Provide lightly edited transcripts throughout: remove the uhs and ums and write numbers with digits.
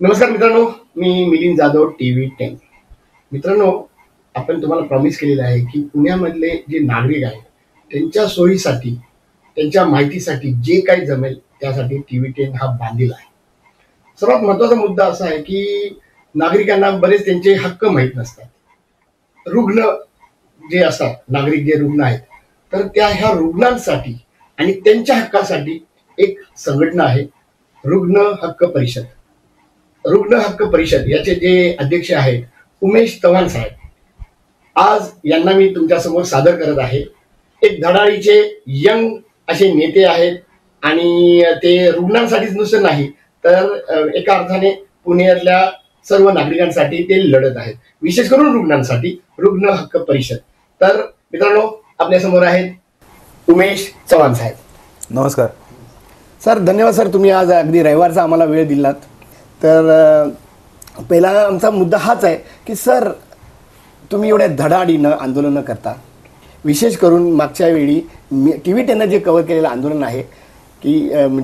नमस्कार मित्रांनो, मी मिलिंद जाधव TV10. मित्रांनो, आपण तुम्हाला प्रॉमिस केलेलं आहे की पुण्यामधले जे नागरिक आहेत त्यांच्या सोयीसाठी, त्यांच्या माहितीसाठी जे काही जमेल त्यासाठी TV10 हा बांधील आहे. सर्वात महत्त्वाचा मुद्दा असा आहे की नागरिकांना बरेच त्यांचे हक्क माहीत नसतात. रुग्ण जे असतात, नागरिक जे रुग्ण आहेत, तर ह्या रुग्णांसाठी आणि त्यांच्या हक्कासाठी एक संघटना आहे, रुग्ण हक्क परिषद. रुग्ण हक्क परिषद याचे जे अध्यक्ष आहेत उमेश चव्हाण साहेब, आज यांना मी तुमच्यासमोर सादर करत आहे. एक धडाडीचे यंग असे नेते आहेत आणि ते रुग्णांसाठीच नुसतं नाही तर एका अर्थाने पुण्यातल्या सर्व नागरिकांसाठी ते लढत आहेत, विशेष करून रुग्णांसाठी. रुग्ण हक्क परिषद. तर मित्रांनो, आपल्या समोर आहेत उमेश चव्हाण साहेब. नमस्कार सर. धन्यवाद सर, तुम्ही आज अगदी रविवारचा आम्हाला वेळ दिलात. तर पहिला आमचा मुद्दा हाच आहे की सर, तुम्ही एवढ्या धडाडीनं आंदोलनं करता, विशेष करून मागच्या वेळी TV10 जे कव्हर केलेलं आंदोलन आहे की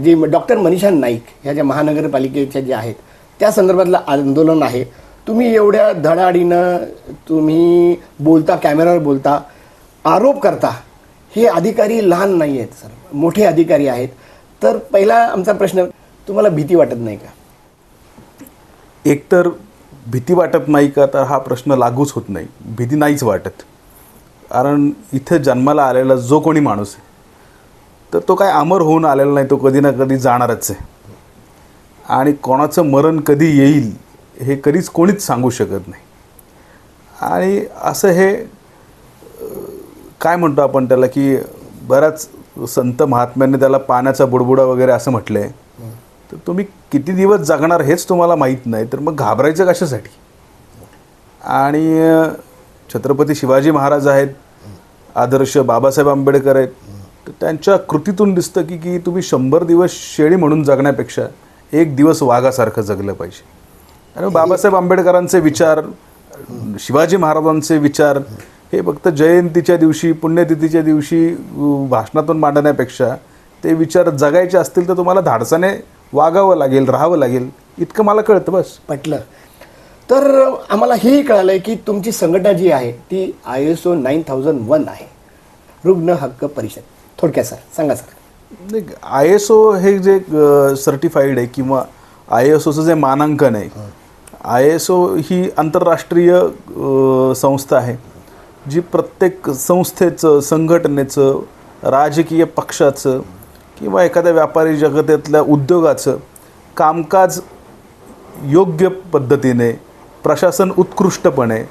जे डॉक्टर मनीषा नाईक ह्या ज्या महानगरपालिकेच्या ज्या आहेत त्या संदर्भातलं आंदोलन आहे. तुम्ही एवढ्या धडाडीनं तुम्ही बोलता, कॅमेऱ्यावर बोलता, आरोप करता. हे अधिकारी लहान नाही आहेत सर, मोठे अधिकारी आहेत. तर पहिला आमचा प्रश्न, तुम्हाला भीती वाटत नाही का? एकतर भीती वाटत नाही का, तर हा प्रश्न लागूच होत नाही. भीती नाहीच वाटत, कारण इथे जन्माला आलेला जो कोणी माणूस आहे तर तो काय अमर होऊन आलेला नाही, तो कधी ना कधी जाणारच आहे. आणि कोणाचं मरण कधी येईल हे कधीच कोणीच सांगू शकत नाही. आणि असं हे काय म्हणतो आपण त्याला की बऱ्याच संत महात्म्यांनी त्याला पाण्याचा बुडबुडा वगैरे असं म्हटलं आहे. तर तुम्ही किती दिवस जगणार हेच तुम्हाला माहीत नाही, तर मग घाबरायचं कशासाठी? आणि छत्रपती शिवाजी महाराज आहेत, आदर्श बाबासाहेब आंबेडकर आहेत. तर त्यांच्या कृतीतून दिसतं की तुम्ही 100 दिवस शेळी म्हणून जगण्यापेक्षा एक दिवस वाघासारखं जगलं पाहिजे. आणि बाबासाहेब आंबेडकरांचे विचार, शिवाजी महाराजांचे विचार हे फक्त जयंतीच्या दिवशी, पुण्यतिथीच्या दिवशी भाषणातून मांडण्यापेक्षा ते विचार जगायचे असतील तर तुम्हाला धाडसाने वागावं लागेल, राहावं लागेल. इतकं मला कळतं. बस पटलं. तर आम्हाला हेही कळालं आहे की तुमची संघटना जी आहे ती ISO 9001 आहे, रुग्ण हक्क परिषद. थोडक्यात सर सांगा सर. ISO हे जे सर्टिफाईड आहे किंवा ISOचं जे मानांकन आहे, ISO ही आंतरराष्ट्रीय संस्था आहे जी प्रत्येक संस्थेचं, संघटनेचं, राजकीय पक्षाचं किंवा एखाद्या व्यापारी जगतातल्या उद्योगाचं कामकाज योग्य पद्धतीने, प्रशासन उत्कृष्टपणे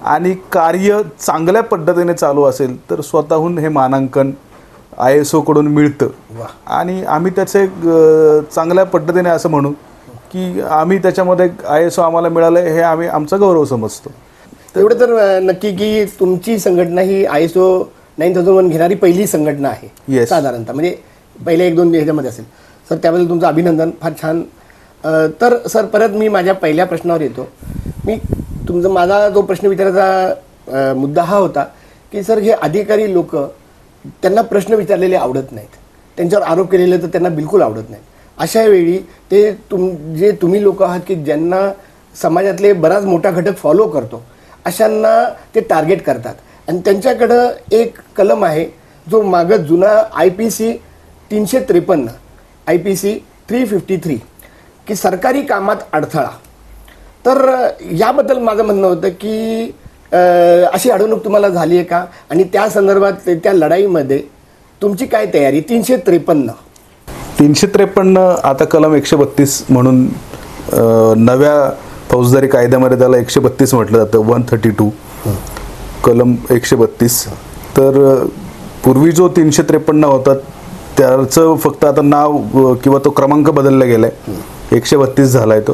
आणि कार्य चांगल्या पद्धतीने चालू असेल तर स्वतःहून हे मानांकन ISOकडून मिळतं. आणि आम्ही त्याचे चांगल्या पद्धतीने असं म्हणू की आम्ही त्याच्यामध्ये ISO आम्हाला मिळालं हे आम्ही आमचा गौरव समजतो. एवढं तर नक्की की तुमची संघटना ही ISO 9001 घेणारी पहिली संघटना आहे साधारणतः, म्हणजे पहिले 1-2 ह्याच्यामध्ये असेल. सर त्याबद्दल तुमचं अभिनंदन, फार छान. तर सर परत मी माझ्या पहिल्या प्रश्नावर येतो. माझा जो प्रश्न विचारायचा मुद्दा हा होता की सर, हे अधिकारी लोक, त्यांना प्रश्न विचारलेले आवडत नाहीत, त्यांच्यावर आरोप केलेले तर त्यांना बिलकुल आवडत नाहीत. अशा वेळी ते तुम्ही लोक आहात की ज्यांना समाजातले बराच मोठा घटक फॉलो करतो, अशांना ते टार्गेट करतात. आणि त्यांच्याकडं एक कलम आहे जो मागं जुना IPC 353, IPC 353 की सरकारी कामात अडथळा. तर याबद्दल माझं म्हणणं होतं की अशी अडवणूक तुम्हाला झाली आहे का, आणि त्या संदर्भात त्या लढाईमध्ये तुमची काय तयारी? 353 आता कलम 132 म्हणून नव्या फौजदारी कायद्यामध्ये त्याला 132 म्हटलं जातं. 132 कलम 132. तर पूर्वी जो 353 होता त्याचं फक्त आता नाव किंवा तो क्रमांक बदलला गेला आहे, 132 झाला आहे तो.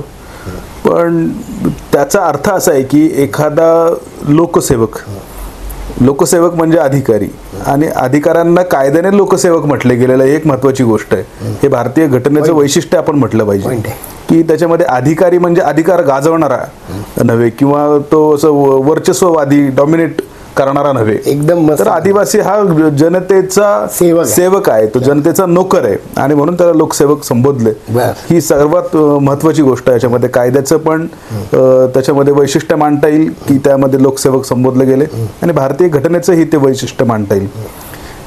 पण त्याचा अर्थ असा आहे की एखादा लोकसेवक म्हणजे अधिकारी, आणि अधिकाऱ्यांना कायद्याने लोकसेवक म्हटले गेलेलं एक महत्त्वाची गोष्ट आहे. हे भारतीय घटनेचं वैशिष्ट्य आपण म्हटलं पाहिजे की त्याच्यामध्ये अधिकारी म्हणजे अधिकार गाजवणारा नव्हे किंवा तो असं वर्चस्ववादी, डॉमिनेट करणारा नव्हे. एकदम मस्त. तर आदिवासी हा जनतेचा सेवक आहे, तो जनतेचा नोकर आहे आणि म्हणून त्याला लोकसेवक संबोधले. ही सर्वात महत्वाची गोष्ट आहे याच्यामध्ये. कायद्याचं पण त्याच्यामध्ये वैशिष्ट्य मांडता येईल की त्यामध्ये लोकसेवक संबोधले गेले आणि भारतीय घटनेचंही ते वैशिष्ट्य मांडता येईल.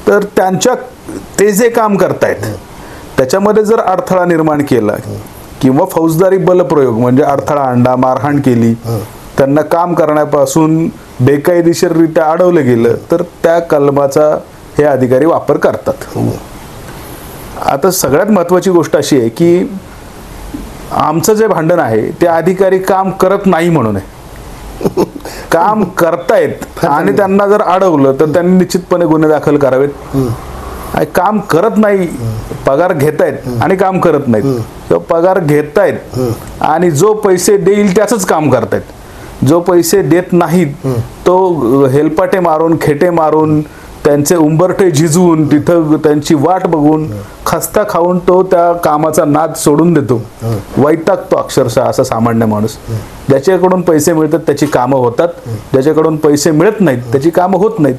तर ते जे काम करतायत त्याच्यामध्ये जर अडथळा निर्माण केला किंवा फौजदारी बलप्रयोग म्हणजे अडथळा आणला, मारहाण केली, त्यांना काम करण्यापासून बेकायदेशीररित्या अडवलं गेलं तर त्या कलमाचा हे अधिकारी वापर करतात. आता सगळ्यात महत्वाची गोष्ट अशी आहे की आमचं जे भांडण आहे ते अधिकारी काम करत नाही म्हणून आहे. काम करतायत आणि त्यांना जर अडवलं तर त्यांनी निश्चितपणे गुन्हे दाखल करावेत. काम करत नाही, पगार घेतायत आणि काम करत नाहीत, किंवा पगार घेतायत आणि जो पैसे देईल त्याचंच काम करतायत, जो पैसे देत नाहीत तो हेलपाटे मारून, खेटे मारून, त्यांचे उंबरठे झिजवून, तिथं त्यांची वाट बघून, खस्ता खाऊन तो त्या कामाचा नाद सोडून देतो, वैतागतो अक्षरशः असा सामान्य माणूस. ज्याच्याकडून पैसे मिळतात त्याची कामं होतात, ज्याच्याकडून पैसे मिळत नाहीत त्याची कामं होत नाहीत.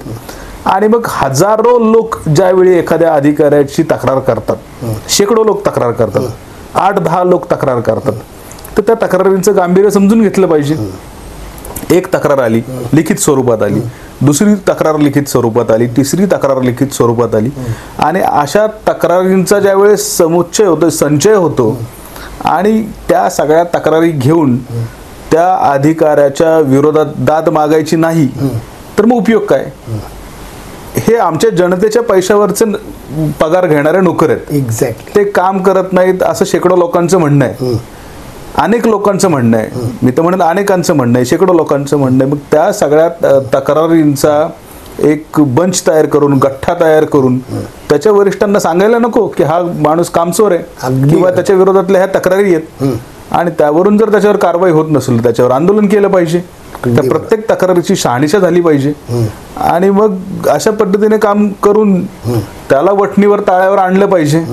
आणि मग हजारो लोक ज्यावेळी एखाद्या अधिकाऱ्याची तक्रार करतात, शेकडो लोक तक्रार करतात, 8-10 लोक तक्रार करतात, तर त्या तक्रारींचं गांभीर्य समजून घेतलं पाहिजे. एक तक्रार आली, लिखित स्वरूपात आली, दुसरी तक्रार लिखित स्वरूपात आली, तिसरी तक्रार लिखित स्वरूपात आली आणि अशा तक्रारींचा ज्यावेळेस समुच्चय होतो, संचय होतो आणि त्या सगळ्या तक्रारी घेऊन त्या अधिकाऱ्याच्या विरोधात दाद मागायची नाही तर मग उपयोग काय? हे आमच्या जनतेच्या पैशावरचे पगार घेणारे नोकर आहेत. एक्झॅक्टली. ते काम करत नाहीत असं शेकडो लोकांचं म्हणणं आहे, अनेक लोकांचं म्हणणं आहे, मी तर म्हणत अनेकांचं म्हणणं आहे, शेकडो लोकांचं म्हणणं आहे. मग त्या सगळ्या तक्रारींचा एक बंच तयार करून, गठ्ठा तयार करून त्याच्या वरिष्ठांना सांगायला नको की हा माणूस कामचोर आहे किंवा त्याच्या विरोधातल्या ह्या तक्रारी आहेत, आणि त्यावरून जर त्याच्यावर कारवाई होत नसेल त्याच्यावर आंदोलन केलं पाहिजे. त्या प्रत्येक तक्रारीची शहानिशा झाली पाहिजे आणि मग अशा पद्धतीने काम करून त्याला वठणीवर, ताळ्यावर आणलं पाहिजे.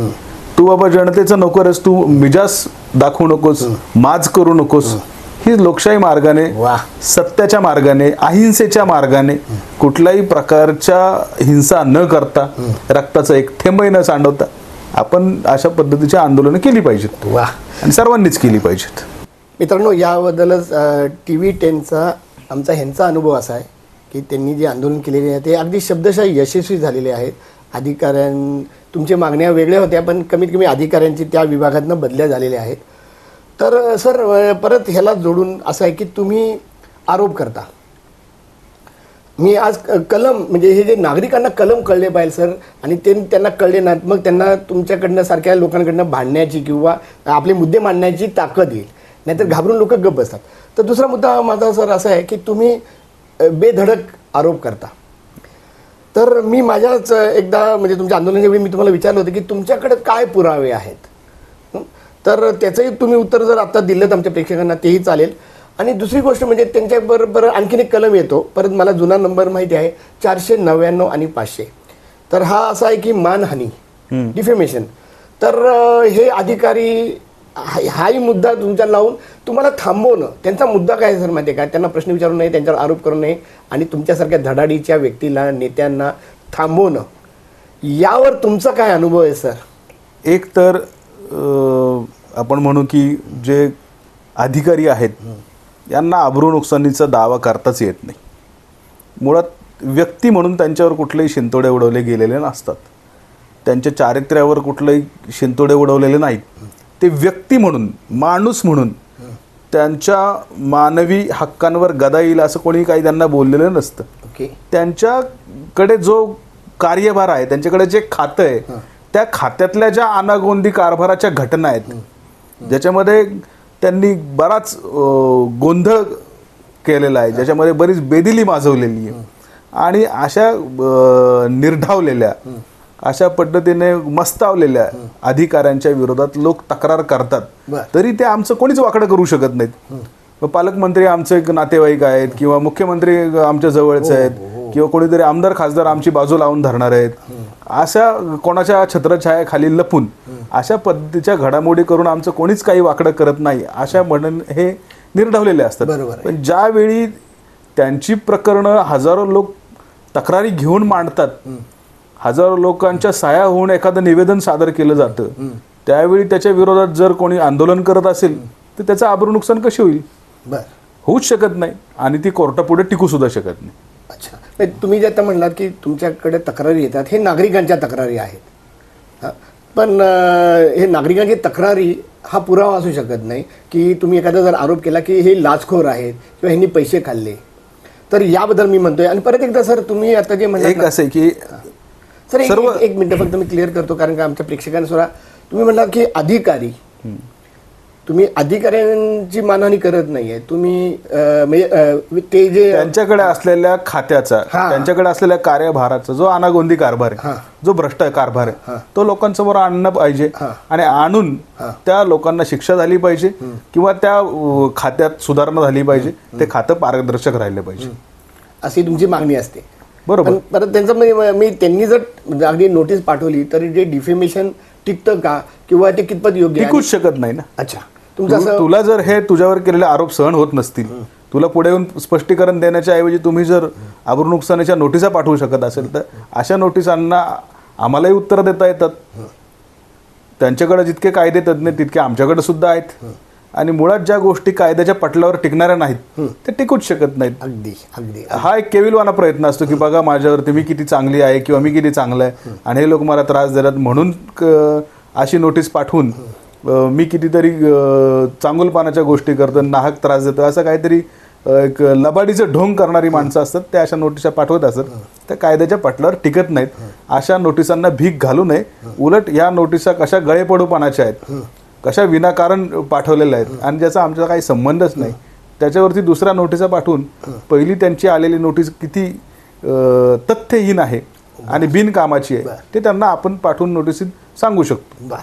तू बाबा जनतेचा नोकर आहेस, तू मिजाज दाखवू नकोस, माज करू नकोस. ही लोकशाही मार्गाने, सत्याच्या मार्गाने, अहिंसेच्या मार्गाने, कुठल्याही प्रकारच्या हिंसा न करता, रक्ताचा एक थेंबही न सांडवता आपण अशा पद्धतीची आंदोलनं केली पाहिजेत आणि सर्वांनीच केली पाहिजेत. मित्रांनो, याबद्दलच TV10चा आमचा ह्यांचा अनुभव असा आहे की त्यांनी जे आंदोलन केलेले आहे ते अगदी शब्दशः यशस्वी झालेले आहेत. तुमच्या मागण्या वेगळ्या होत्या पण कमीत कमी अधिकाऱ्यांची त्या विभागातनं बदल्या झालेल्या आहेत. तर सर, परत ह्याला जोडून असं आहे की तुम्ही आरोप करता. मी आज कलम म्हणजे हे जे नागरिकांना कलम कळले पाहिजे सर, आणि त्यांना कळले नाहीत मग त्यांना तुमच्याकडनं सारख्या लोकांकडनं भांडण्याची किंवा आपले मुद्दे मांडण्याची ताकद येईल, नाहीतर घाबरून लोक गप्प बसतात. तर दुसरा मुद्दा माझा सर असा आहे की तुम्ही बेधडक आरोप करता. तर मी माझ्याच एकदा म्हणजे तुमच्या आंदोलनाच्या वेळी मी तुम्हाला विचारलं होतं की तुमच्याकडे काय पुरावे आहेत, तर त्याचंही तुम्ही उत्तर जर आता दिलं तर आमच्या प्रेक्षकांना तेही चालेल. आणि दुसरी गोष्ट म्हणजे त्यांच्याबरोबर आणखीन एक कलम येतो, परत मला जुना नंबर माहिती आहे, 499 आणि 500. तर हा असा आहे की मानहानी, डिफेमेशन. तर हे अधिकारी हाही मुद्दा तुमच्या लावून तुम्हाला थांबवणं, त्यांचा मुद्दा काय सर माहिती आहे का? त्यांना प्रश्न विचारू नये, त्यांच्यावर आरोप करू नये आणि तुमच्यासारख्या धडाडीच्या व्यक्तीला, नेत्यांना थांबवणं, यावर तुमचा काय अनुभव आहे सर? एक तर आपण म्हणू की जे अधिकारी आहेत यांना अब्रू नुकसानीचा दावा करताच येत नाही. मुळात व्यक्ती म्हणून त्यांच्यावर कुठलेही शिंतोडे उडवले गेलेले नसतात, त्यांच्या चारित्र्यावर कुठलेही शिंतोडे उडवलेले नाहीत. ते व्यक्ती म्हणून, माणूस म्हणून त्यांच्या मानवी हक्कांवर गदा येईल असं कोणी काही त्यांना बोललेलं नसतं. त्यांच्याकडे जो कार्यभार आहे, त्यांच्याकडे जे खातं आहे, त्या खात्यातल्या ज्या अनागोंदी कारभाराच्या घटना आहेत ज्याच्यामध्ये त्यांनी बराच गोंधळ केलेला आहे, ज्याच्यामध्ये बरीच बेदिली माजवलेली आहे आणि अशा निर्ढावलेल्या, अशा पद्धतीने मस्तावलेल्या अधिकाऱ्यांच्या विरोधात लोक तक्रार करतात, तरी ते आमचं कोणीच वाकडं करू शकत नाहीत. पालकमंत्री आमचे एक नातेवाईक आहेत किंवा मुख्यमंत्री आमच्या जवळचे आहेत किंवा कोणीतरी आमदार खासदार आमची बाजू लावून धरणार आहेत, अशा कोणाच्या छत्रछायाखाली लपून अशा पद्धतीच्या घडामोडी करून आमचं कोणीच काही वाकडं करत नाही, अशा म्हणून हे निर्ढावलेले असतात. पण ज्यावेळी त्यांची प्रकरणं हजारो लोक तक्रारी घेऊन मांडतात, हजारो लोकांच्या सह्या होऊन एखादं निवेदन सादर केलं जातं, त्यावेळी त्याच्या विरोधात जर कोणी आंदोलन करत असेल तर त्याचं आबरू नुकसान कशी होईल? होऊच शकत नाही आणि ती कोर्टापुढे टिकू सुद्धा शकत नाही. अच्छा, नाही तुम्ही जे आता म्हणलात की तुमच्याकडे तक्रारी येतात, हे नागरिकांच्या तक्रारी आहेत. पण हे नागरिकांची तक्रारी हा पुरावा असू शकत नाही की तुम्ही एखादा जर आरोप केला की हे लाचखोर आहेत किंवा ह्यांनी पैसे खाल्ले, तर याबद्दल मी म्हणतोय. आणि परत एकदा सर तुम्ही आता जे म्हणता एक असं आहे की सर एक मिनिट फक्त मी क्लिअर करतो, कारण का आमच्या प्रेक्षकांना सुद्धा तुम्ही म्हणाल की अधिकारी, तुम्ही अधिकाऱ्यांची मानहानी करत नाहीये, तुम्ही म्हणजे ते जे त्यांच्याकडे असलेल्या खात्याचा, त्यांच्याकडे असलेल्या कार्यभाराचा जो अनागोंदी कारभार आहे, जो भ्रष्ट कारभार आहे, तो लोकांसमोर आणणं पाहिजे आणि आणून त्या लोकांना शिक्षा झाली पाहिजे किंवा त्या खात्यात सुधारणा झाली पाहिजे, ते खातं पारदर्शक राहिलं पाहिजे, अशी तुमची मागणी असते. बरोबर. परत त्यांचं मी त्यांनी जर अगदी नोटीस पाठवली तरी जे डिफेमेशन टिकतं का किंवा ते कितपत योग्य? टिकूच शकत नाही ना. अच्छा, तुला जर हे तुझ्यावर केलेले आरोप सहन होत नसतील, तुला पुढे येऊन स्पष्टीकरण देण्याच्या ऐवजी तुम्ही जर आबरू नुकसानीच्या नोटिसा पाठवू शकत असेल तर अशा नोटिसांना आम्हालाही उत्तर देता येतात. त्यांच्याकडे जितके कायदे तज्ज्ञ तितके आमच्याकडे सुद्धा आहेत आणि मुळात ज्या गोष्टी कायद्याच्या पटलावर टिकणाऱ्या नाहीत ते टिकूच शकत नाहीत. अगदी अगदी हा एक केविलवाना प्रयत्न असतो की बघा माझ्यावरती मी किती चांगली आहे किंवा मी किती चांगलं आहे आणि हे लोक मला त्रास देतात म्हणून अशी नोटीस पाठवून मी कितीतरी चांगुलपणाच्या गोष्टी करतो, नाहक त्रास देतो, असं काहीतरी एक लबाडीचं ढोंग करणारी माणसं असतात, ते अशा नोटिसा पाठवत असतात, त्या कायद्याच्या पटलावर टिकत नाहीत. अशा नोटिसांना भीक घालू नये. उलट या नोटिसा कशा गळेपडूपणाच्या आहेत, कशा विनाकारण पाठवलेल्या आहेत आणि ज्याचा आमचा काही संबंधच नाही, त्याच्यावरती दुसऱ्या नोटिसा पाठवून पहिली त्यांची आलेली नोटीस किती तथ्यहीन आहे आणि बिनकामाची आहे ते त्यांना आपण पाठवून नोटिसीत सांगू शकतो.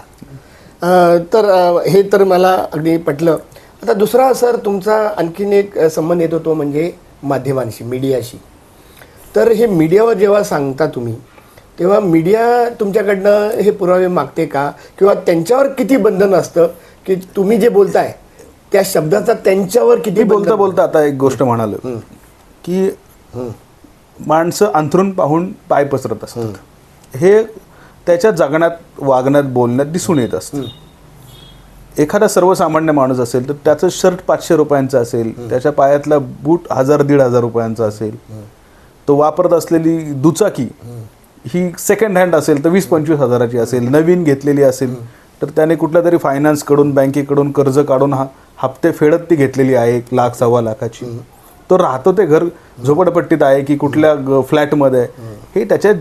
तर हे तर मला अगदी पटलं. आता दुसरा सर तुमचा आणखीन एक संबंध येतो तो म्हणजे माध्यमांशी, मीडियाशी. तर हे मीडियावर जेव्हा सांगता तुम्ही तेव्हा मीडिया तुमच्याकडनं हे पुरावे मागते का किंवा त्यांच्यावर किती बंधन असतं की तुम्ही जे बोलताय त्या शब्दाचा त्यांच्यावर किती? बोलता बोलता आता एक गोष्ट म्हणालो की माणसं अंथरून पाहून पाय पसरत असतात, हे त्याच्या जगण्यात, वागण्यात, बोलण्यात दिसून येत असतं. एखादा सर्वसामान्य माणूस असेल तर त्याचं शर्ट 500 रुपयांचं असेल, त्याच्या पायातला बूट 1000-1500 रुपयांचा असेल, तो वापरत असलेली दुचाकी ही सेकंड हँड असेल तर 20-25 हजाराची असेल, नवीन घेतलेली असेल तर त्याने कुठल्या तरी फायनान्सकडून, बँकेकडून कर्ज काढून हप्ते फेडत ती घेतलेली आहे 1 लाख, 1.25 लाखाची. तो राहतो ते घर झोपडपट्टीत आहे की कुठल्या फ्लॅटमध्ये आहे, हे त्याच्या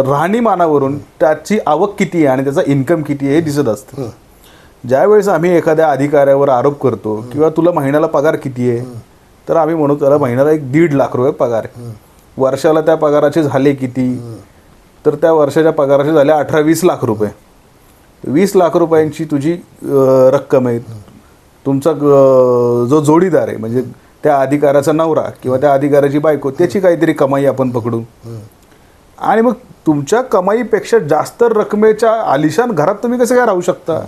राहणीमानावरून त्याची आवक किती आहे आणि त्याचा इन्कम किती आहे हे दिसत असतं. ज्यावेळेस आम्ही एखाद्या अधिकाऱ्यावर आरोप करतो किंवा तुला महिन्याला पगार किती आहे तर आम्ही म्हणू त्याला महिन्याला 1.5 लाख रुपये पगार आहे. वर्षाला त्या पगाराचे झाले किती तर त्या वर्षाच्या पगाराचे झाले 18-20 लाख रुपये. 20 लाख रुपयांची तुझी रक्कम आहे. तुमचा जो जोडीदार आहे म्हणजे त्या अधिकाऱ्याचा नवरा किंवा त्या अधिकाऱ्याची बायको, त्याची काहीतरी कमाई आपण पकडू आणि मग तुमच्या कमाईपेक्षा जास्त रकमेच्या आलिशान घरात तुम्ही कसं काय राहू शकता?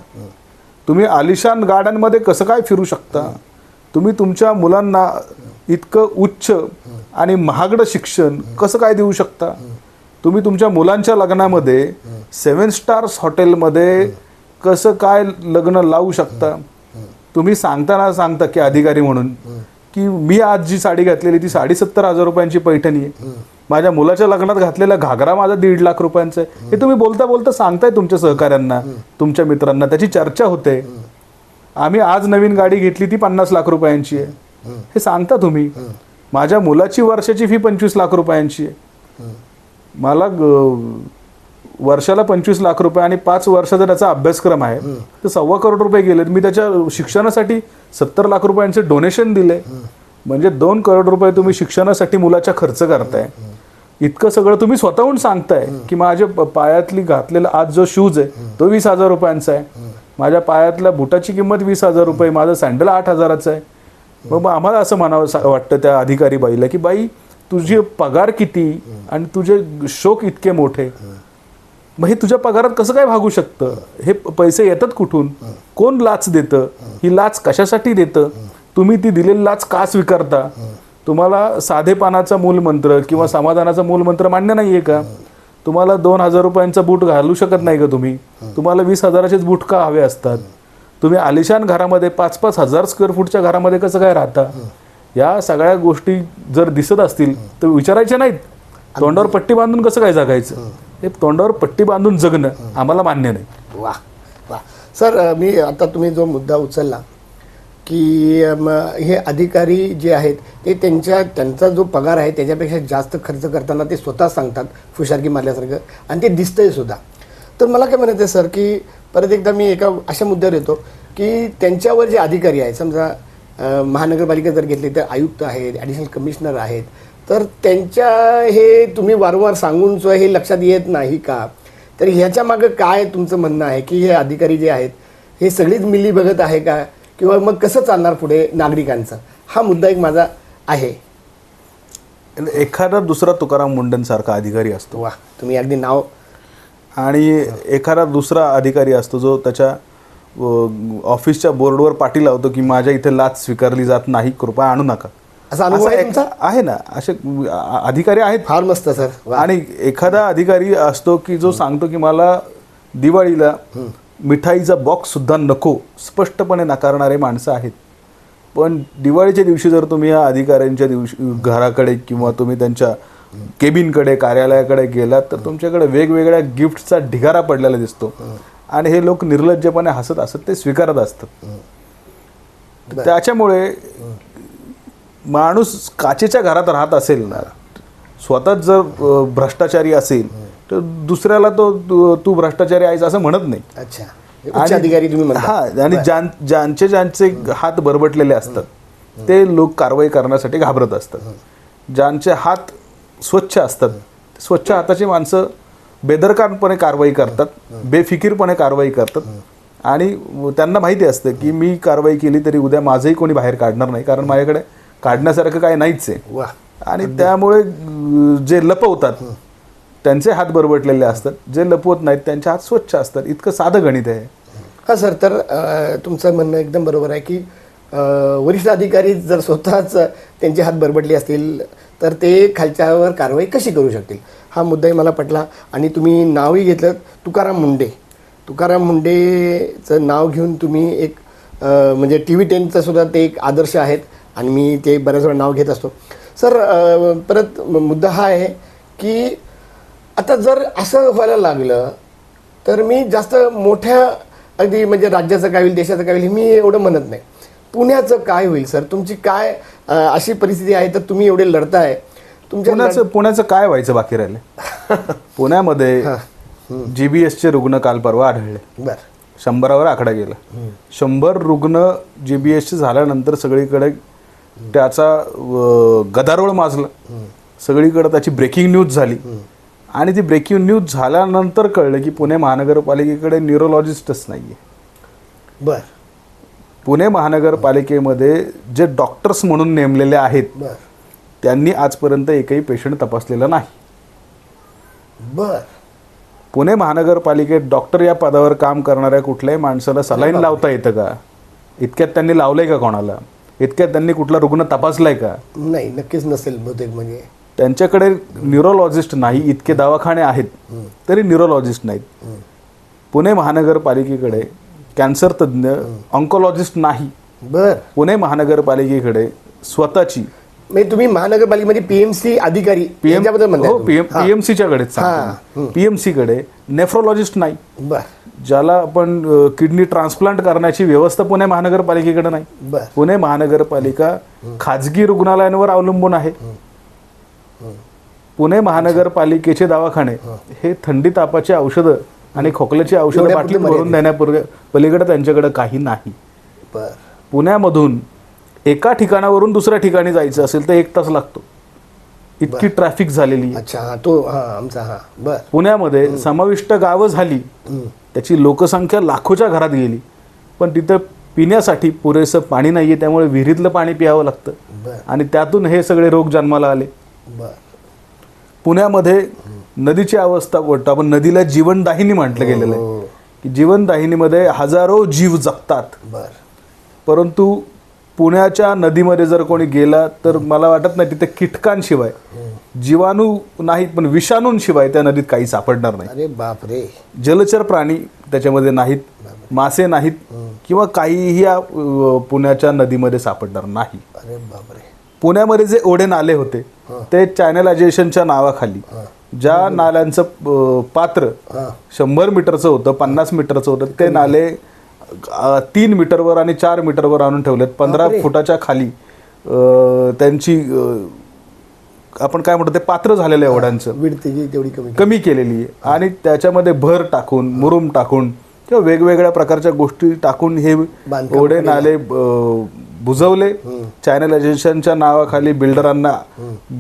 तुम्ही आलिशान गाड्यांमध्ये कसं काय फिरू शकता? तुम्ही तुमच्या मुलांना इतकं उच्च आणि महागडं शिक्षण कसं काय देऊ शकता? तुम्ही तुमच्या मुलांच्या लग्नामध्ये 7 स्टार्स हॉटेलमध्ये कसं काय लग्न लावू शकता? तुम्ही सांगता की अधिकारी म्हणून की मी आज जी साडी घातलेली ती 70,000 रुपयांची पैठणी आहे, माझ्या मुलाच्या लग्नात घातलेला घागरा माझा 1.5 लाख रुपयांचा आहे, हे तुम्ही बोलता बोलता सांगताय तुमच्या सहकाऱ्यांना, तुमच्या मित्रांना, त्याची चर्चा होते. आम्ही आज नवीन गाडी घेतली ती 50 लाख रुपयांची आहे, हे सांगता तुम्ही. माझ्या मुलाची वर्षाची फी 25 लाख रुपयांची आहे, मला वर्षाला 25 लाख रुपये आणि 5 वर्षाचा त्याचा अभ्यासक्रम आहे तर 1.25 करोड रुपये गेले. मी त्याच्या शिक्षणासाठी 70 लाख रुपयांचे डोनेशन दिले, म्हणजे 2 करोड रुपये तुम्ही शिक्षणासाठी मुलाच्या खर्च करताय. इतकं सगळं तुम्ही स्वतःहून सांगताय की माझ्या पायातली घातलेला आज जो शूज आहे तो 20,000 रुपयांचा आहे, माझ्या पायातल्या बुटाची किंमत 20,000 रुपये, माझं सँडल 8,000चं आहे. मग आम्हाला असं म्हणावं वाटतं त्या अधिकारी बाईला की बाई तुझे पगार किती आणि तुझे शौक इतके मोठे, मग हे तुझ्या पगारात कसं काय भागू शकतं? हे पैसे येतात कुठून? कोण लाच देतं? ही लाच कशासाठी देतं? तुम्ही ती दिलेली लाच का स्वीकारता? तुम्हाला साधेपणाचा मूलमंत्र किंवा समाधानाचा मूलमंत्र मान्य नाही आहे का? तुम्हाला 2,000 रुपयांचा बूट घालू शकत नाही का तुम्ही? तुम्हाला 20,000चेच बूट का हवे असतात? तुम्ही आलिशान घरामध्ये 5-5 हजार स्क्वेअर फूटच्या घरामध्ये कसं काय राहता? या सगळ्या गोष्टी जर दिसत असतील तर विचारायच्या नाहीत. तोंडावर पट्टी बांधून कसं काय जगायचं? हे तोंडावर पट्टी बांधून जगणं आम्हाला मान्य नाही. वा वा सर, मी आता तुम्ही जो मुद्दा उचलला की हे अधिकारी जे आहेत ते त्यांचा जो पगार आहे त्याच्यापेक्षा जास्त खर्च करताना ते स्वतः सांगतात फुशारकी मारल्यासारखं, आणि ते दिसतंय सुद्धा. तर मला काय म्हणायचं सर की परत एकदा मी एका अशा मुद्द्यावर येतो की त्यांच्यावर जे अधिकारी आहेत, समजा महानगरपालिका जर घेतली तर आयुक्त आहेत, ॲडिशनल कमिशनर आहेत, तर त्यांच्या हे तुम्ही वारंवार सांगून हे लक्षात येत नाही का? तर ह्याच्या मागं काय तुमचं म्हणणं आहे की हे अधिकारी जे आहेत हे सगळीच मिली बघत आहे का, किंवा मग कसं चालणार पुढे नागरिकांचं? हा मुद्दा एक माझा आहे. एखादा दुसरा तुकाराम मुंडेंसारखा अधिकारी असतो. वा, तुम्ही अगदी नाव. आणि एखादा दुसरा अधिकारी असतो जो त्याच्या ऑफिसच्या बोर्डवर पाटी लावतो की माझ्या इथे लाच स्वीकारली जात नाही, कृपया आणू नका. असा अनुभव आहे तुमचा? आहे ना, असे अधिकारी आहेत. फार मस्त सर. आणि एखादा अधिकारी असतो की जो सांगतो की मला दिवाळीला मिठाईचा बॉक्स सुद्धा नको, स्पष्टपणे नाकारणारे माणसं आहेत. पण दिवाळीच्या दिवशी जर तुम्ही या अधिकाऱ्यांच्या घराकडे किंवा तुम्ही त्यांच्या केबिनकडे, कार्यालयाकडे गेलात तर तुमच्याकडे वेगवेगळ्या गिफ्टचा ढिगारा पडलेला दिसतो, आणि हे लोक निर्लज्जपणे हसत हसत ते स्वीकारत असतात. त्याच्यामुळे माणूस काचेच्या घरात राहत असेल ना, स्वतःच जर भ्रष्टाचारी असेल तर दुसऱ्याला तू भ्रष्टाचारी आहेस असं म्हणत नाही. अच्छा, अधिकारी तुम्ही म्हणता. हा, आणि ज्यांचे हात बरबटलेले असतात ते लोक कारवाई करण्यासाठी घाबरत असतात. ज्यांचे हात स्वच्छ असतात, स्वच्छ हाताची माणसं बेदरकारपणे कारवाई करतात, बेफिकीरपणे कारवाई करतात, आणि त्यांना माहिती असतं की मी कारवाई केली तरी उद्या माझंही कोणी बाहेर काढणार नाही, कारण माझ्याकडे काढण्यासारखं काय नाहीच आहे. आणि त्यामुळे जे लपवतात त्यांचे हात बरबटलेले असतात, जे लपवत नाहीत त्यांचे हात स्वच्छ असतात. इतकं साधं गणित आहे. हां सर, तर तुमचं म्हणणं एकदम बरोबर आहे की वरिष्ठ अधिकारी जर स्वतःच त्यांचे हात बरबटले असतील तर ते खालच्यावर कारवाई कशी करू शकतील, हा मुद्दाही मला पटला. आणि तुम्ही नावही घेतलं तुकाराम मुंडे. तुकाराम मुंडेचं नाव घेऊन तुम्ही एक म्हणजे TV10चं सुद्धा ते एक आदर्श आहेत, आणि मी ते बऱ्याच वेळा नाव घेत असतो. सर, परत मुद्दा हा आहे की आता जर असं व्हायला लागलं तर मी जास्त मोठ्या अगदी म्हणजे राज्याचं काय होईल, देशाचं काय होईल मी एवढं म्हणत नाही. पुण्याचं काय होईल सर? तुमची काय अशी परिस्थिती आहे तर तुम्ही एवढे लढताय, पुण्याचं काय व्हायचं बाकी राहिले? पुण्यामध्ये GBSचे रुग्ण काल परवा आढळले. बरं, 100वर आकडा गेला. 100 रुग्ण GBSचे झाल्यानंतर सगळीकडे त्याचा गदारोळ माजला, सगळीकडे त्याची ब्रेकिंग न्यूज झाली. आणि ती ब्रेकिंग न्यूज झाल्यानंतर कळलं की पुणे महानगरपालिकेकडे न्यूरोलॉजिस्टच नाही आहे. बरं, पुणे महानगरपालिकेमध्ये जे डॉक्टर्स म्हणून नेमलेले आहेत त्यांनी आजपर्यंत एकही पेशंट तपासलेला नाही. बरं, पुणे महानगरपालिकेत डॉक्टर या पदावर काम करणाऱ्या कुठल्याही माणसाला सलाईन लावता येतं का? इतक्यात त्यांनी लावलंय का कोणाला? इतक्यात त्यांनी कुठला रुग्ण तपासलाय का? नाही, नक्कीच नसेल बहुतेक. म्हणजे त्यांच्याकडे न्यूरोलॉजिस्ट नाही. इतके दवाखाने आहेत तरी न्यूरोलॉजिस्ट नाहीत. पुणे महानगरपालिकेकडे कॅन्सर तज्ज्ञ ऑन्कोलॉजिस्ट नाही. बरं, पुणे महानगरपालिकेकडे स्वतःची म्हणजे तुम्ही महानगरपालिकेमध्ये PMC अधिकारी PMCच्याकडेच PMC कडे नेफ्रोलॉजिस्ट नाही. बरं, ज्याला आपण किडनी ट्रान्सप्लांट करण्याची व्यवस्था पुणे महानगरपालिकेकडे नाही. पुणे महानगरपालिका खाजगी रुग्णालयांवर अवलंबून आहे. पुणे महानगरपालिकेचे दवाखाने हे थंडी तापाची औषधं आणि खोकल्याची औषधं बाटलीत भरून देण्यापूर्वी पलीकडे त्यांच्याकडे काही नाही. पुण्यामधून एका ठिकाणावरून दुसऱ्या ठिकाणी जायचं असेल तर 1 तास लागतो, इतकी ट्रॅफिक झालेली. अच्छा, तो आमचा पुण्यामध्ये समाविष्ट गावं झाली, त्याची लोकसंख्या लाखोच्या घरात गेली, पण तिथं पिण्यासाठी पुरेसं पाणी नाहीये, त्यामुळे विहिरीतलं पाणी प्यावं लागतं आणि त्यातून हे सगळे रोग जन्माला आले. पुण्यामध्ये नदीची अवस्था वाटतं, आपण नदीला जीवनदाहिनी म्हटलं गेलेलं आहे की जीवनदाहिनीमध्ये हजारो जीव जगतात, परंतु पुण्याच्या नदीमध्ये जर कोणी गेला तर मला वाटत नाही तिथे कीटकांशिवाय, जीवाणू नाहीत पण विषाणूंशिवाय त्या नदीत काही सापडणार नाही. अरे बापरे. जलचर प्राणी त्याच्यामध्ये नाहीत, मासे नाहीत किंवा काहीही या पुण्याच्या नदीमध्ये सापडणार नाही. अरे बापरे. पुण्यामध्ये जे ओढे नाले होते ते चॅनलायझेशनच्या नावाखाली ज्या नाल्यांचं पात्र 100 मीटरचं होतं, 50 मीटरचं होतं, ते नाले 3 मीटरवर आणि 4 मीटरवर आणून ठेवलेत. 15 फुटाच्या खाली त्यांची आपण काय म्हणतो ते पात्र झालेलं आहे ओढ्यांचं, तेवढी कमी केलेली आहे. आणि त्याच्यामध्ये भर टाकून, मुरुम टाकून किंवा वेगवेगळ्या प्रकारच्या गोष्टी टाकून हे ओढे नाले बुजवले. चॅनलायझेशनच्या नावाखाली बिल्डरांना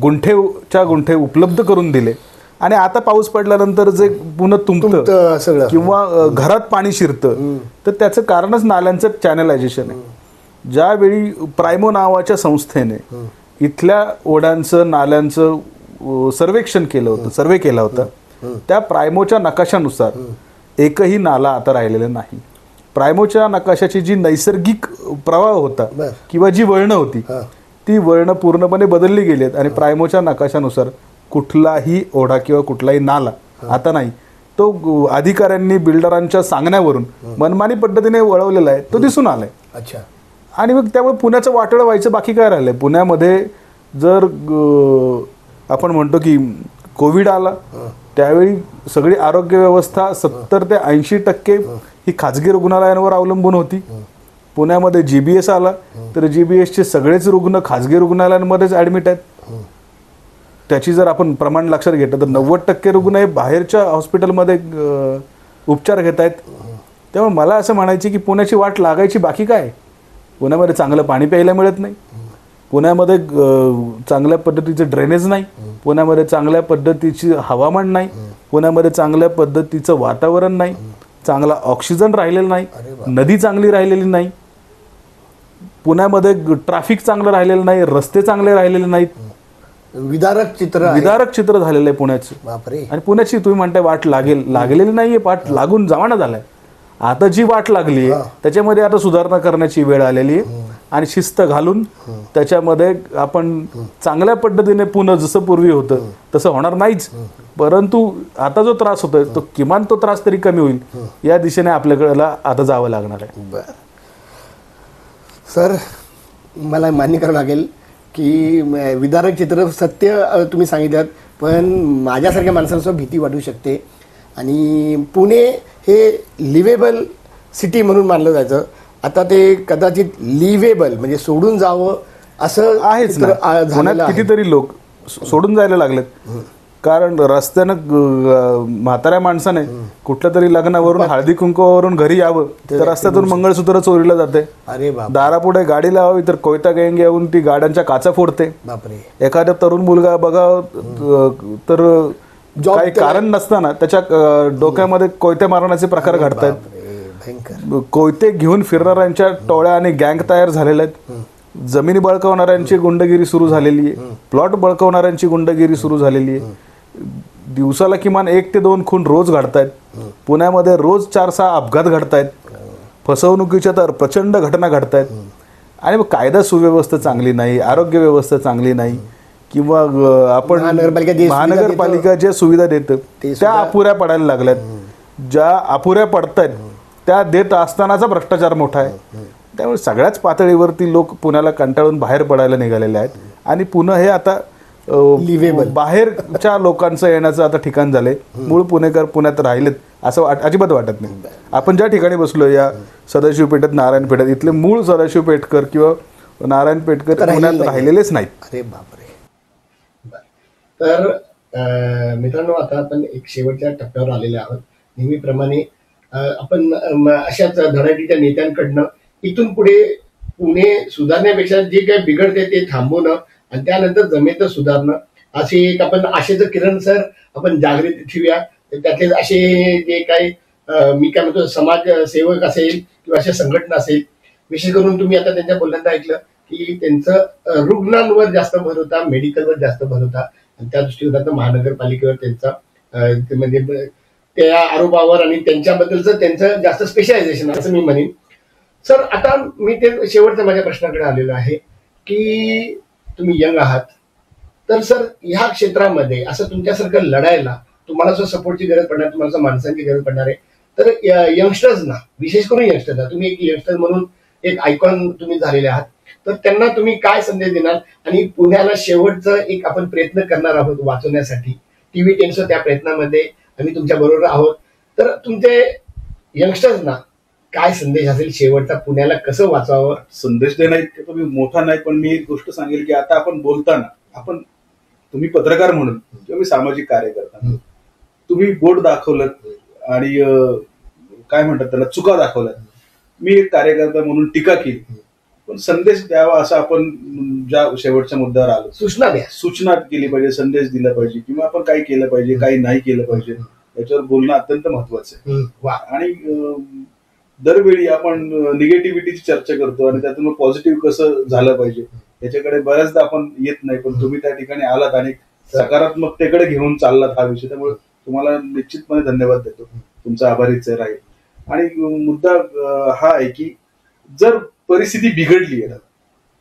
गुंठेच्या गुंठे उपलब्ध करून दिले. आणि आता पाऊस पडल्यानंतर जे पुन्हा तुंबतं सगळं किंवा घरात पाणी शिरतं तर त्याचं कारणच नाल्यांचं चॅनलायझेशन आहे. ज्यावेळी प्रायमो नावाच्या संस्थेने इथल्या ओढ्यांचं नाल्यांचं सर्वेक्षण केलं होतं, सर्वे केला होता, त्या प्रायमोच्या नकाशानुसार एकही नाला आता राहिलेला नाही. प्रायमोच्या नकाशाची जी नैसर्गिक प्रवाह होता किंवा जी वळणं होती ती वळणं पूर्णपणे बदलली गेली आहेत. आणि प्रायमोच्या नकाशानुसार कुठलाही ओढा किंवा कुठलाही नाला आता नाही. तो अधिकाऱ्यांनी बिल्डरांच्या सांगण्यावरून मनमानी पद्धतीने वळवलेला आहे, तो दिसून आलाय. अच्छा. आणि मग त्यामुळे पुण्याचं वाटोळं व्हायचं बाकी काय राहिलंय. पुण्यामध्ये जर आपण म्हणतो की कोविड आला त्यावेळी सगळी आरोग्य व्यवस्था 70 ते 80% ही खाजगी रुग्णालयांवर अवलंबून होती. पुण्यामध्ये GBS आला तर GBSचे सगळेच रुग्ण खाजगी रुग्णालयांमध्येच ॲडमिट आहेत. त्याची जर आपण प्रमाण लक्षात घेतलं तर 90% रुग्ण हे बाहेरच्या हॉस्पिटलमध्ये उपचार घेत आहेत. त्यामुळे मला असं म्हणायचं की पुण्याची वाट लागायची बाकी काय. पुण्यामध्ये चांगलं पाणी प्यायला मिळत नाही, पुण्यामध्ये चांगल्या पद्धतीचं ड्रेनेज नाही, पुण्यामध्ये चांगल्या पद्धतीची हवामान नाही, पुण्यामध्ये चांगल्या पद्धतीचं वातावरण नाही, चांगला ऑक्सिजन राहिलेला नाही, नदी चांगली राहिलेली नाही, पुण्यामध्ये ट्रॅफिक चांगलं राहिलेलं नाही, रस्ते चांगले राहिलेले नाहीत. विदारक चित्र झालेलं आहे पुण्याचं. बापरे. आणि पुण्याची तुम्ही म्हणताय वाट लागलेली नाहीये, वाट लागून जमाना झालाय. आता जी वाट लागली त्याच्यामध्ये आता सुधारणा करण्याची वेळ आलेली आहे. आणि शिस्त घालून त्याच्यामध्ये आपण चांगल्या पद्धतीने पुन्हा जसं पूर्वी होतं तसं होणार नाहीच, परंतु आता जो त्रास होतोय तो किमान तो त्रास तरी कमी होईल या दिशेने आपल्याला आता जावं लागणार आहे. सर, मला मान्य करावं लागेल की विदारक चित्र सत्य तुम्ही सांगितलं, पण माझ्यासारख्या माणसांसुद्धा भीती वाटू शकते. आणि पुणे हे लिव्हेबल सिटी म्हणून मानलं जायचं, आता ते कदाचित लिव्हेबल म्हणजे सोडून जावं असं आहेच ना. पुण्यात कितीतरी लोक सोडून जायला लागलेत. कारण रस्त्यानं म्हाताऱ्या माणसाने कुठल्या तरी लग्नावरून हळदी कुंकवावरून घरी यावं तर रस्त्यातून मंगळसूत्र चोरीला जाते. अरे बाप. दारापुढे गाडी लावावी तर कोयता गँग येऊन ती गाड्यांच्या काचा फोडते. बापरे. एखादा तरुण मुलगा बघावं तर काही कारण नसताना त्याच्या डोक्यामध्ये कोयते मारण्याचे प्रकार घडतायत. कोयते घेऊन फिरणाऱ्यांच्या टोळ्या आणि गँग तयार झालेल्या आहेत. जमिनी बळकावणाऱ्यांची गुंडगिरी सुरू झालेली आहे, प्लॉट बळकावणाऱ्यांची गुंडगिरी सुरू झालेली आहे. दिवसाला किमान 1 ते 2 खून रोज घडतायत. पुण्यामध्ये रोज 4-6 अपघात घडतायत. फसवणुकीच्या तर प्रचंड घटना घडतायत. आणि मग कायदा सुव्यवस्था चांगली नाही, आरोग्य व्यवस्था चांगली नाही, किंवा आपण महानगरपालिका ज्या सुविधा देतं त्या अपुऱ्या पडायला लागल्यात. ज्या अपुऱ्या पडतायत त्या देत असतानाचा भ्रष्टाचार मोठा आहे. त्यामुळे सगळ्याच पातळीवरती लोक पुण्याला कंटाळून बाहेर पडायला निघालेले आहेत. आणि पुणे हे आता बाहेरच्या लोकांचं येण्याचं आता ठिकाण झालंय. मूळ पुणेकर पुण्यात राहिलेत असं अजिबात वाटत नाही. आपण ज्या ठिकाणी बसलो या सदाशिव पेठेत, नारायण पेठेत, इथले मूळ सदाशिव पेठकर किंवा नारायण पेठकर पुण्यात राहिलेलेच नाहीत. अरे बापरे. तर मित्रांनो, आता आपण एक शेवटच्या टप्प्यावर आलेले आहोत. नेहमीप्रमाणे आपण अशाच धडाडीच्या नेत्यांकडनं इथून पुढे पुणे सुधारण्यापेक्षा जे काही बिघडते ते थांबवणं आणि त्यानंतर जमेत सुधारणं असे एक आपण आशेचं किरण सर आपण जागृती ठेवूया. त्यातले असे जे काही मी काय म्हणतो समाजसेवक असेल किंवा अशा संघटना असेल, विशेष करून तुम्ही आता त्यांच्या बोलण्यात ऐकलं की त्यांचं रुग्णांवर जास्त भर होता, मेडिकलवर जास्त भर होता. आणि त्या दृष्टीकोनातून महानगरपालिकेवर त्यांचा म्हणजे त्या आरोपावर आणि त्यांच्याबद्दलचं त्यांचं जास्त स्पेशलायझेशन असं मी म्हणेन. सर आता मी ते शेवटच्या माझ्या प्रश्नाकडे आलेलो आहे की तुम्ही यंग आहात, तर सर ह्या क्षेत्रामध्ये असं तुमच्यासारखं लढायला तुम्हाला जर सपोर्टची गरज पडणार, तुम्हाला जर माणसांची गरज पडणार आहे, तर यंगस्टर्सना, विशेष करून यंगस्टर्सना, तुम्ही एक यंगस्टर म्हणून एक आयकॉन तुम्ही झालेले आहात, तर त्यांना तुम्ही काय संदेश देणार? आणि पुण्याला शेवटचं एक आपण प्रयत्न करणार आहोत वाचवण्यासाठी, टीव्ही 10 त्या प्रयत्नामध्ये आम्ही तुमच्या बरोबर आहोत, तर तुमचे यंगस्टर्सना काय संदेश असेल शेवटचा, पुण्याला कसं वाचवावं? संदेश देणं इतकं तर मी मोठा नाही, पण मी एक गोष्ट सांगेल की आता आपण बोलताना, आपण तुम्ही पत्रकार म्हणून किंवा मी सामाजिक कार्यकर्ता, तुम्ही बोट दाखवलं आणि काय म्हणतात त्याला, चुका दाखवल्या. मी एक कार्यकर्ता म्हणून टीका केली, पण संदेश द्यावा असं आपण ज्या शेवटच्या मुद्द्यावर आलो, सूचना केली पाहिजे, संदेश दिला पाहिजे, किंवा आपण काय केलं पाहिजे, काही नाही केलं पाहिजे, याच्यावर बोलणं अत्यंत महत्वाचं आहे. आणि दरवेळी आपण निगेटिव्हिटीची चर्चा करतो आणि त्यातून मग पॉझिटिव्ह कसं झालं पाहिजे याच्याकडे बऱ्याचदा आपण येत नाही, पण तुम्ही त्या ठिकाणी आलात आणि सकारात्मकतेकडे घेऊन चाललात हा विषय, त्यामुळे तुम्हाला निश्चितपणे धन्यवाद देतो, तुमचा आभारीच राहील. आणि मुद्दा हा आहे की जर परिस्थिती बिघडली आहे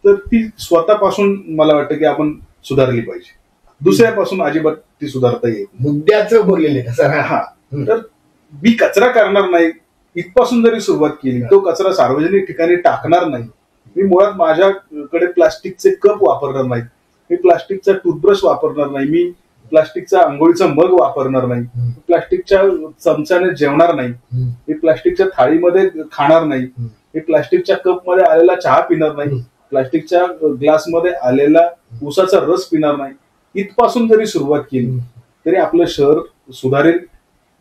तर ती स्वतःपासून मला वाटतं की आपण सुधारली पाहिजे, दुसऱ्यापासून अजिबात ती सुधारता येईल. मुद्द्याचं बोललेले हा, तर मी कचरा करणार नाही इथपासून जरी सुरुवात केली, तो कचरा सार्वजनिक ठिकाणी टाकणार नाही, मी मुळात माझ्याकडे प्लास्टिकचे कप वापरणार नाही, मी प्लास्टिकचा टूथब्रश वापरणार नाही, मी प्लास्टिकचा आंघोळीचा मग वापरणार नाही, प्लास्टिकच्या चमच्याने जेवणार नाही, मी प्लास्टिकच्या थाळीमध्ये खाणार नाही, मी प्लास्टिकच्या कप मध्ये आलेला चहा पिणार नाही, प्लास्टिकच्या ग्लासमध्ये आलेला ऊसाचा रस पिणार नाही. इथपासून जरी सुरुवात केली तरी आपलं शहर सुधारेल,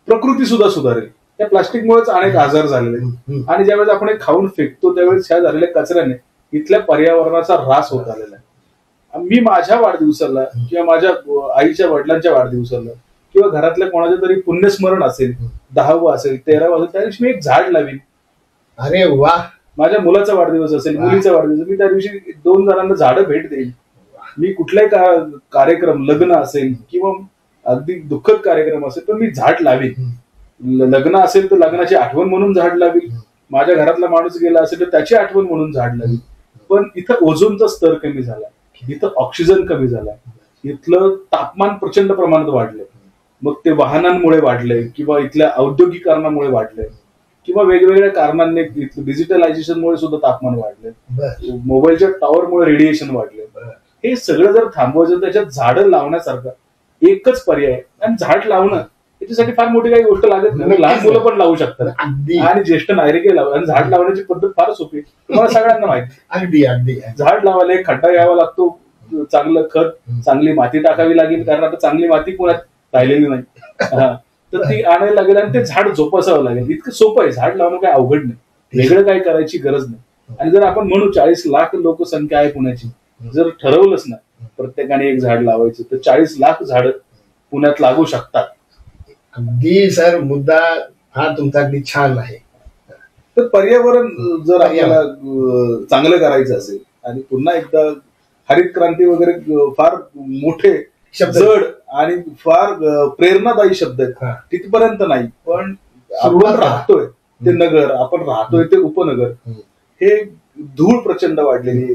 प्रकृती सुद्धा सुधारेल. त्या प्लास्टिकमुळेच अनेक आजार झालेले आहेत आणि ज्यावेळेस आपण खाऊन फेकतो त्यावेळेस ह्या झालेल्या कचऱ्याने इथल्या पर्यावरणाचा ऱ्हास होत आलेला आहे. मी माझ्या वाढदिवसाला किंवा माझ्या आईच्या वडिलांच्या वाढदिवसाला किंवा घरातल्या कोणाच्या तरी पुण्यस्मरण असेल, 10वं असेल, 13वं असेल, त्या दिवशी मी एक झाड लावीन. अरे वा. माझ्या मुलाचा वाढदिवस असेल, मुलीचा वाढदिवस, मी त्या दिवशी 2 जणांना झाडं भेट देईन. मी कुठलाही कार्यक्रम, लग्न असेल किंवा अगदी दुःखद कार्यक्रम असेल तर मी झाड लावीन. लग्न असेल तर लग्नाची आठवण म्हणून झाड लावीन, माझ्या घरातला माणूस गेला असेल तर त्याची आठवण म्हणून झाड लावीन. पण इथं ओझोनचा स्तर कमी झाला, इथं ऑक्सिजन कमी झाला, इथलं तापमान प्रचंड प्रमाणात वाढलंय. मग ते वाहनांमुळे वाढलंय किंवा इथल्या औद्योगिकरणामुळे वाढलंय किंवा वेगवेगळ्या कारणांनी डिजिटलायझेशनमुळे सुद्धा तापमान वाढलंय, मोबाईलच्या टॉवरमुळे रेडिएशन वाढलंय. हे सगळं जर थांबवायचं त्याच्यात झाडं लावण्यासारखं एकच पर्याय आहे. आणि झाड लावणं त्याच्यासाठी फार मोठी काही गोष्ट लागत नाही, लहान मुलं पण लावू शकतात आणि ज्येष्ठ नागरिकही लावू. आणि झाड लावण्याची पद्धत फार सोपी, तुम्हाला सगळ्यांना माहिती. अगदी अगदी. झाड लावायला एक खड्डा घ्यावा लागतो, चांगलं खत, चांगली माती टाकावी लागेल, कारण आता चांगली माती पुण्यात राहिलेली नाही, तर ती आणायला लागेल आणि ते झाड जोपासावं लागेल. इतकं सोपं आहे, झाड लावणं काही अवघड नाही, वेगळं काही करायची गरज नाही. आणि जर आपण म्हणू 40 लाख लोकसंख्या आहे पुण्याची, जर ठरवलंच ना प्रत्येकाने एक झाड लावायचं तर 40 लाख झाड पुण्यात लागू शकतात. अगदी सर, मुद्दा हा तुमचा अगदी छान आहे. तर पर्यावरण जर आपल्याला चांगलं करायचं असेल, आणि पुन्हा एकदा हरित क्रांती वगैरे फार मोठे जड आणि फार प्रेरणादायी शब्द आहेत, तिथपर्यंत नाही, पण आपण राहतोय ते नगर, आपण राहतोय ते उपनगर, हे धूळ प्रचंड वाढलेली,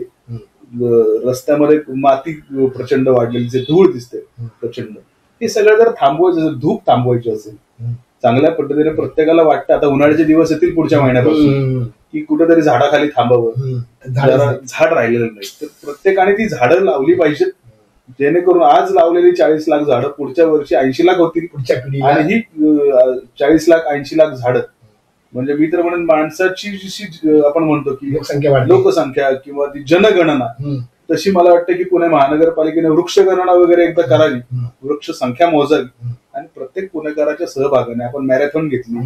रस्त्यामध्ये माती प्रचंड वाढलेली, जे धूळ दिसते प्रचंड, हे सगळं जर थांबवायचं, धूप थांबवायची असेल चांगल्या पद्धतीने, प्रत्येकाला वाटतं आता उन्हाळ्याचे दिवस येतील पुढच्या महिन्यापासून की कुठेतरी झाडाखाली थांबावं, झाड राहिलेलं नाही, तर प्रत्येकाने ती झाडं लावली पाहिजेत, जेणेकरून आज लावलेली 40 लाख झाडं पुढच्या वर्षी 80 लाख होतील. आणि ही 40 लाख 80 लाख झाडं म्हणजे मी तर म्हणेन माणसाची जी आपण म्हणतो की लोकसंख्या किंवा ती जनगणना, तशी मला वाटतं की पुणे महानगरपालिकेने वृक्षगणना वगैरे एकदा करावी, वृक्ष संख्या मोजावी आणि प्रत्येक पुणेकराच्या सहभागाने आपण मॅरेथॉन घेतली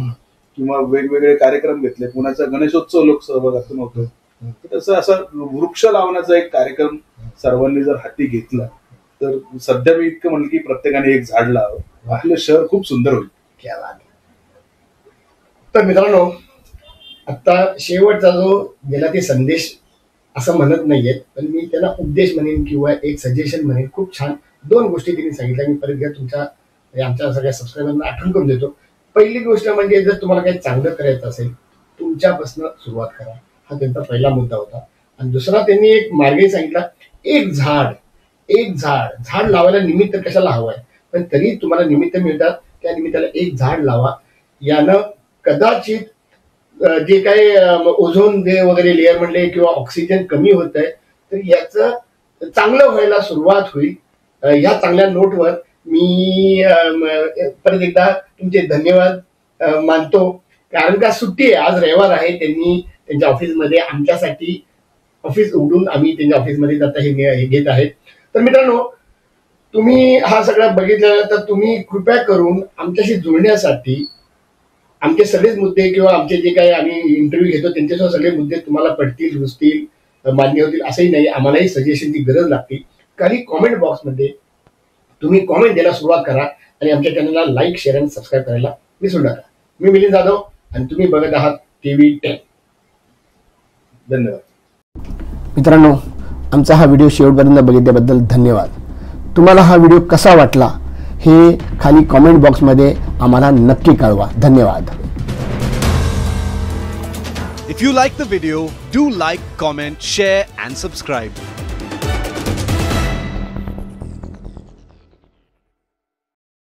किंवा वेगवेगळे कार्यक्रम घेतले, पुण्याचा गणेशोत्सव लोक सहभागातून होतो, तर तसं असा वृक्ष लावण्याचा एक कार्यक्रम सर्वांनी जर हाती घेतला तर सध्या मी इतकं म्हणलं की प्रत्येकाने एक झाड लावावं, आपलं शहर खूप सुंदर होईल. तर मित्रांनो, आता शेवटचा जो गेला ते संदेश असं म्हणत नाहीये, पण मी त्याला उपदेश म्हणेन किंवा एक सजेशन म्हणेन. खूप छान 2 गोष्टी तिने सांगितल्या, मी परत घ्या तुमच्या आमच्या सगळ्या सबस्क्रायबरना आठवण करून देतो. पहिली गोष्ट म्हणजे जर तुम्हाला काही चांगलं करायचं असेल तुमच्यापासून सुरुवात करा. हा त्यांचा पहिला मुद्दा होता. आणि दुसरा त्यांनी एक मार्गही सांगितला, एक झाड झाड लावायला निमित्त कशाला हवंय, पण तरी तुम्हाला निमित्त मिळतात, त्या निमित्ताला एक झाड लावा. यानं कदाचित जे काही ओझोन वगैरे लेअर म्हणले किंवा ऑक्सिजन कमी होत आहे, तर याचं चांगलं व्हायला सुरुवात होईल. या चांगल्या नोटवर मी परत एकदा तुमचे धन्यवाद मानतो. कारण का सुट्टी आहे, आज रविवार आहे. त्यांनी त्यांच्या ऑफिसमध्ये आमच्यासाठी ऑफिस उघडून आम्ही त्यांच्या ऑफिसमध्ये आता हे घेत आहेत. तर मित्रांनो, तुम्ही हा सगळा बघितला तर तुम्ही कृपया करून आमच्याशी जुळण्यासाठी आमचे सगळेच मुद्दे किंवा आमचे जे काही आम्ही इंटरव्ह्यू घेतो त्यांच्यासह सगळे मुद्दे तुम्हाला पटतील, रुचतील, मान्य होतील असंही नाही. आम्हालाही सजेशनची गरज लागते. काही कॉमेंट बॉक्समध्ये तुम्ही कॉमेंट द्यायला सुरुवात करा आणि आमच्या चॅनलला लाईक, शेअर आणि सबस्क्राईब करायला विसरू नका. मी मिलिंद जाधव आणि तुम्ही बघत आहात TV10. धन्यवाद मित्रांनो, आमचा हा व्हिडिओ शेवटपर्यंत बघितल्याबद्दल धन्यवाद. तुम्हाला हा व्हिडिओ कसा वाटला हे खाली कॉमेंट बॉक्समध्ये आम्हाला नक्की कळवा. धन्यवाद. If you like the video, do like, comment, share and subscribe.